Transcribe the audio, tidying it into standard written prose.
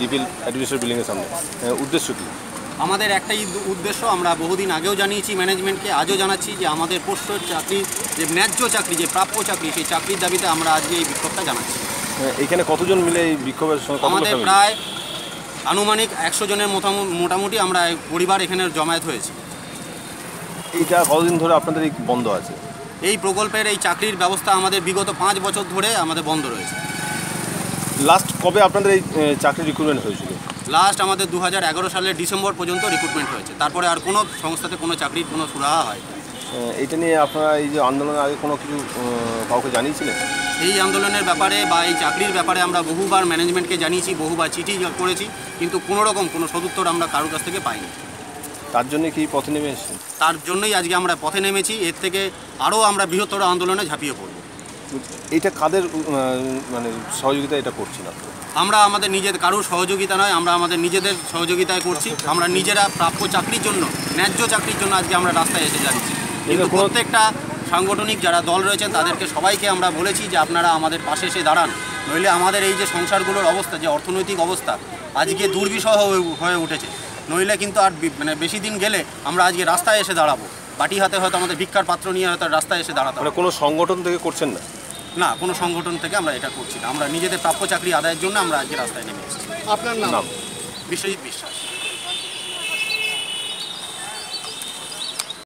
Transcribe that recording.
DPL administrative বিল্ডিংয়ের সামনে, উদ্দেশ্য কী? আমাদের একটাই উদ্দেশ্য, আমরা বহুদিন আগেও জানিয়েছি ম্যানেজমেন্টকে, আজও জানাচ্ছি যে আমাদের পোষ্য চাকরির যে ন্যায্য চাকরি, যে প্রাপ্য চাকরি, সেই চাকরির দাবিতে আমরা আজকে এই বিক্ষোভটা জানাচ্ছি। এখানে কতজন মিলে এই বিক্ষোভের সঙ্গে? আমাদের প্রায় আনুমানিক 100 জনের মোটামুটি আমরা পরিবার এখানে জমায়েত হয়েছি। এইটা কতদিন ধরে আপনাদের এই বন্ধ আছে? এই প্রকল্পের এই চাকরির ব্যবস্থা আমাদের বিগত 5 বছর ধরে আমাদের বন্ধ রয়েছে। লাস্ট কবে আপনাদের এই চাকরি রিক্রুটমেন্ট হয়েছিল? লাস্ট আমাদের 2011 সালের ডিসেম্বর পর্যন্ত রিক্রুটমেন্ট হয়েছে, তারপরে আর কোনো সংস্থাতে কোনো চাকরির কোনো সুরাহা হয়। এটা নিয়ে আপনারা এই যে আন্দোলনের আগে কোনো কিছু কাউকে জানিয়েছিলেন? এই আন্দোলনের ব্যাপারে বা এই চাকরির ব্যাপারে আমরা বহুবার ম্যানেজমেন্টকে জানিয়েছি, বহুবার চিঠি করেছি, কিন্তু কোনোরকম কোনো সদুত্তর আমরা কারোর কাছ থেকে পাইনি। তার জন্য কি পথে নেমে এসেছেন? তার জন্যই আজকে আমরা পথে নেমেছি। এর থেকে আরও আমরা বৃহত্তর আন্দোলনে ঝাঁপিয়ে পড়ব। এটা কাদের মানে সহযোগিতা এটা করছি না? আমরা আমাদের নিজেদের কারোর সহযোগিতা নয়, আমরা আমাদের নিজেদের সহযোগিতায় করছি। আমরা নিজেরা প্রাপ্য চাকরির জন্য, ন্যায্য চাকরির জন্য আজকে আমরা রাস্তায় এসে যাচ্ছি। কিন্তু প্রত্যেকটা সাংগঠনিক যারা দল রয়েছেন তাদেরকে সবাইকে আমরা বলেছি যে আপনারা আমাদের পাশে এসে দাঁড়ান, নইলে আমাদের এই যে সংসারগুলোর অবস্থা, যে অর্থনৈতিক অবস্থা আজকে দুর্বিষহ হয়ে উঠেছে, নইলে কিন্তু আর মানে বেশি দিন গেলে আমরা আজকে রাস্তায় এসে দাঁড়াবো। বাটি হাতে হয়তো আমাদের ভিক্ষার পাত্র নিয়ে হয়তো রাস্তায় এসে দাঁড়াতে হবে। কোনো সংগঠন থেকে করছেন না? না, কোনো সংগঠন থেকে আমরা এটা করছি না। আমরা নিজেদের প্রাপ্য চাকরি আদায়ের জন্য আমরা আজকে রাস্তায় নেমে এসেছি। আপনার নাম? বিশ্বজিৎ বিশ্বাস।